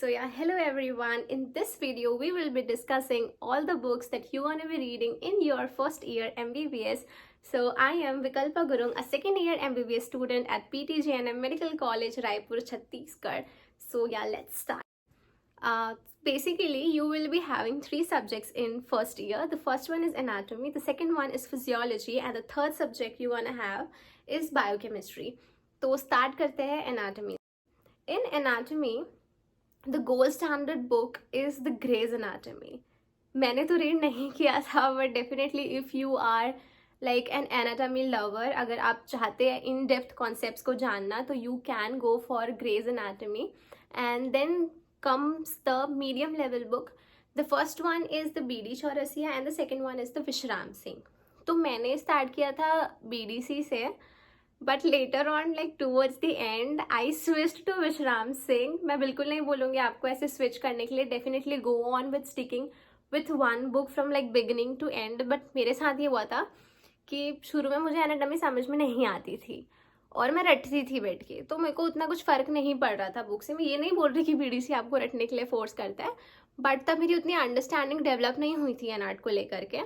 So yeah, hello everyone. In this video, we will be discussing all the books that you want to be reading in your first year MBBS. So I am Vikalpa Gurung, a second year MBBS student at PTJNM Medical College, Raipur, Chhattisgarh. So yeah, let's start. Uh, Basically, you will be having three subjects in first year. The first one is anatomy, the second one is physiology, and the third subject you want to have is biochemistry. So start करते हैं anatomy. In anatomy, the gold standard book is the Gray's anatomy. मैंने तो read नहीं किया था, but definitely if you are like an anatomy lover, अगर आप चाहते हैं इन डेप्थ कॉन्सेप्ट्स को जानना, तो you can go for Gray's anatomy. And then comes the medium level book. The first one is the B D Chaurasia and the second one is the Vishram Singh. तो मैंने start किया था BDC से, but later on like towards the end I switched to Vishram Singh. मैं बिल्कुल नहीं बोलूँगी आपको ऐसे स्विच करने के लिए. Definitely go on with sticking with one book from like beginning to end. But मेरे साथ ये हुआ था कि शुरू में मुझे एनाटॉमी समझ में नहीं आती थी और मैं रटती थी बैठ के, तो मेरे को उतना कुछ फ़र्क नहीं पड़ रहा था बुक से. मैं ये नहीं बोल रही कि BDC आपको रटने के लिए फोर्स करता है, बट तब मेरी उतनी अंडरस्टैंडिंग डेवलप नहीं हुई थी एनाट को लेकर के.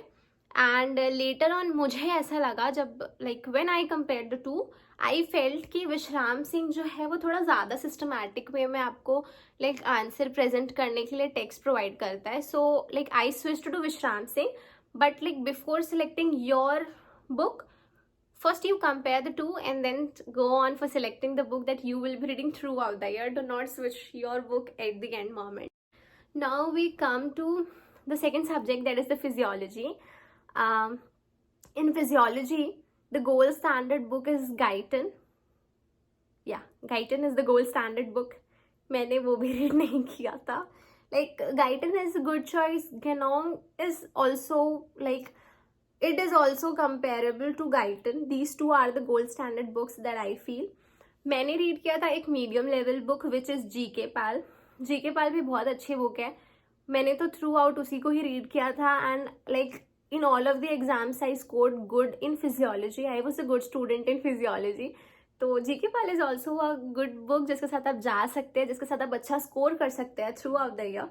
एंड लेटर ऑन मुझे ऐसा लगा, जब like when I compare the two, I felt कि विश्राम सिंह जो है वो थोड़ा ज़्यादा सिस्टमैटिक वे में आपको लाइक आंसर प्रेजेंट करने के लिए टेक्स्ट प्रोवाइड करता है. So like I switch to Vishram Singh. But like before selecting your book, first you compare the two and then go on for selecting the book that you will be reading throughout the year. Do not switch your book at the end moment. Now we come to the second subject, that is the physiology. In physiology, the gold standard book is Guyton. Yeah, Guyton is the gold standard book. मैंने वो भी read नहीं किया था. Like Guyton is a good choice. Genong is also like, it is also comparable to Guyton. These two are the gold standard books that I feel. मैंने read किया था एक medium level book which is GK Pal. GK Pal भी बहुत अच्छी book है. मैंने तो थ्रू आउट उसी को ही रीड किया था. And like in all of the exams I scored good in physiology. I was a good student in physiology. तो GK Pal is also a good book जिसके साथ आप जा सकते हैं, जिसके साथ आप अच्छा स्कोर कर सकते हैं through out the year.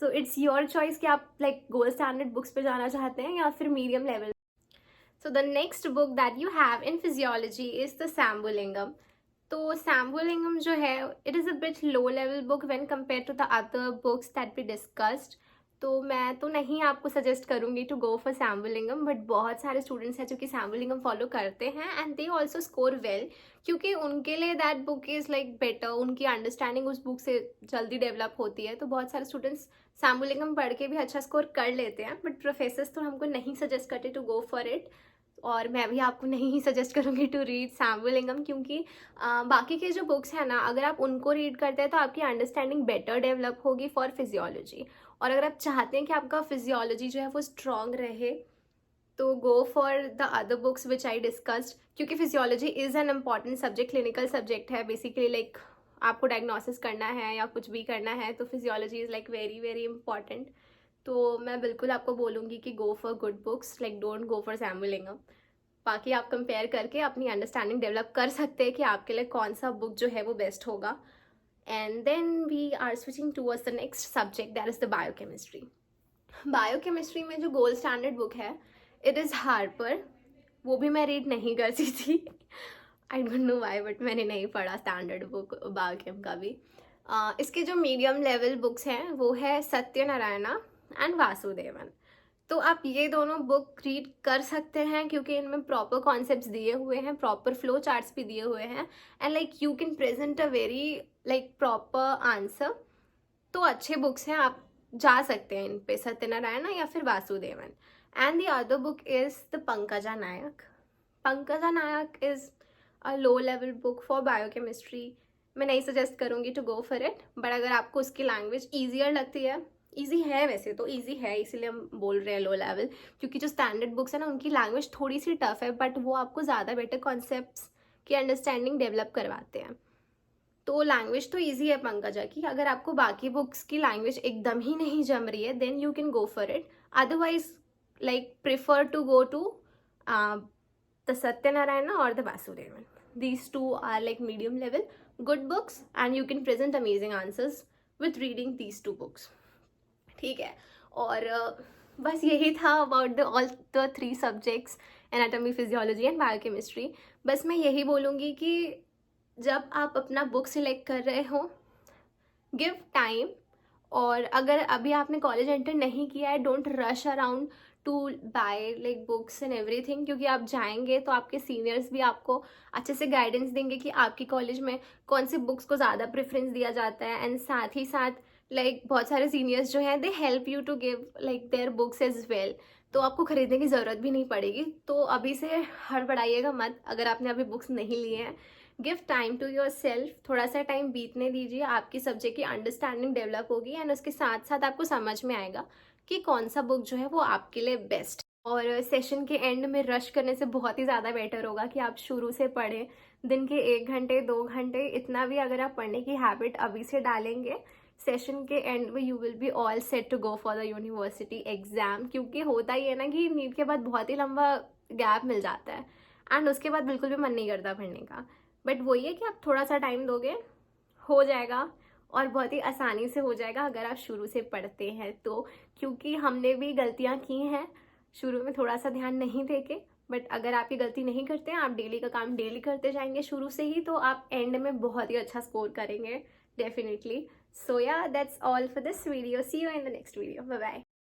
So it's your choice कि आप लाइक गोल्ड स्टैंडर्ड बुक्स पे जाना चाहते हैं या फिर medium level. So the next book that you have in physiology is the Sembulingam. तो सैम्बुलिंगम जो है, it is a bit low level book when compare to the other books that we discussed. तो मैं तो नहीं आपको सजेस्ट करूँगी to go for Sembulingam, but बहुत सारे स्टूडेंट्स हैं जो कि सैम्बुलिंगम फॉलो करते हैं and they also score well, क्योंकि उनके लिए that book is like better. उनकी अंडरस्टैंडिंग उस बुक से जल्दी डेवलप होती है. तो बहुत सारे स्टूडेंट्स सैम्बुलिंगम पढ़ के भी अच्छा स्कोर कर लेते हैं, बट प्रोफेसर्स तो हमको नहीं सजेस्ट करते टू गो फॉर इट. और मैं भी आपको नहीं सजेस्ट करूँगी टू रीड सैम्बुलिंगम, क्योंकि बाकी के जो बुक्स हैं ना, अगर आप उनको रीड करते हैं तो आपकी अंडरस्टैंडिंग बेटर डेवलप होगी फॉर फिजियोलॉजी. और अगर आप चाहते हैं कि आपका फिजियोलॉजी जो है वो स्ट्रॉन्ग रहे, तो go for the other books which I discussed. क्योंकि physiology is an important subject, clinical subject है बेसिकली. लाइक आपको डायग्नोसिस करना है या कुछ भी करना है, तो physiology is like very very important. तो मैं बिल्कुल आपको बोलूँगी कि go for good books, like don't go for Sembulingam. बाकी आप कंपेयर करके अपनी अंडरस्टैंडिंग डेवलप कर सकते हैं कि आपके लिए कौन सा बुक जो है वो बेस्ट होगा. And then we are switching towards the next subject, that is the biochemistry. Biochemistry में जो गोल्ड स्टैंडर्ड बुक है, इट इज़ हार्पर. वो भी मैं रीड नहीं करती थी. I don't know why, but मैंने नहीं पढ़ा स्टैंडर्ड बुक बायोकेम का भी. इसके जो मीडियम लेवल बुक्स हैं वो है सत्यनारायणा एंड वासुदेवन. तो आप ये दोनों बुक रीड कर सकते हैं, क्योंकि इनमें प्रॉपर कॉन्सेप्ट्स दिए हुए हैं, प्रॉपर फ्लो चार्ट्स भी दिए हुए हैं, and like you can present a very like proper answer. तो अच्छे बुक्स हैं, आप जा सकते हैं इन पे, सत्यनारायणा या फिर Vasudevan. And the other book is the Pankaja Nayak. Pankaja Nayak is a low level book for biochemistry. मैं नहीं सजेस्ट करूँगी to go for it, but अगर आपको उसकी लैंग्वेज ईजियर लगती है, ईजी है वैसे तो, ईजी है इसीलिए हम बोल रहे हैं लो लेवल, क्योंकि जो स्टैंडर्ड बुक्स है ना, उनकी लैंग्वेज थोड़ी सी टफ है, बट वो आपको ज़्यादा बेटर कॉन्सेप्ट्स की अंडरस्टैंडिंग डेवलप करवाते हैं. तो लैंग्वेज तो ईजी है पंकजा की. अगर आपको बाकी बुक्स की लैंग्वेज एकदम ही नहीं जम रही है, then you can go for it. Otherwise like prefer to go to the Satyanarayana और the Vasudevan. These two are like medium level good books and you can present amazing answers with reading these two books. ठीक है, और बस यही था about the all the 3 subjects, anatomy, physiology and biochemistry. बस मैं यही बोलूँगी कि जब आप अपना बुक सिलेक्ट कर रहे हो, गिव टाइम. और अगर अभी आपने कॉलेज एंटर नहीं किया है, don't rush around to buy like books and everything, क्योंकि आप जाएंगे तो आपके सीनियर्स भी आपको अच्छे से गाइडेंस देंगे कि आपकी कॉलेज में कौन से बुक्स को ज़्यादा प्रेफरेंस दिया जाता है. एंड साथ ही साथ लाइक बहुत सारे सीनियर्स जो हैं, they help you to give like their books as well. तो आपको खरीदने की ज़रूरत भी नहीं पड़ेगी. तो अभी से हड़बड़ाइएगा मत अगर आपने अभी बुक्स नहीं लिए हैं. Give time to yourself, थोड़ा सा टाइम बीतने दीजिए, आपकी सब्जेक्ट की अंडरस्टैंडिंग डेवलप होगी एंड उसके साथ साथ आपको समझ में आएगा कि कौन सा बुक जो है वो आपके लिए बेस्ट. और सेशन के एंड में रश करने से बहुत ही ज़्यादा बेटर होगा कि आप शुरू से पढ़ें. दिन के 1 घंटे 2 घंटे इतना भी अगर आप पढ़ने की हैबिट अभी से डालेंगे, सेशन के एंड में you will be all set to go for the university exam. क्योंकि होता ही है ना कि नीट के बाद बहुत ही लंबा गैप मिल जाता है एंड उसके बाद बिल्कुल भी मन नहीं करता पढ़ने का. बट वही है कि आप थोड़ा सा टाइम दोगे, हो जाएगा, और बहुत ही आसानी से हो जाएगा अगर आप शुरू से पढ़ते हैं तो. क्योंकि हमने भी गलतियां की हैं, शुरू में थोड़ा सा ध्यान नहीं देके. बट अगर आप ये गलती नहीं करते हैं, आप डेली का काम डेली करते जाएंगे शुरू से ही, तो आप एंड में बहुत ही अच्छा स्कोर करेंगे definitely. So yeah that's all for this video. See you in the next video. Bye bye.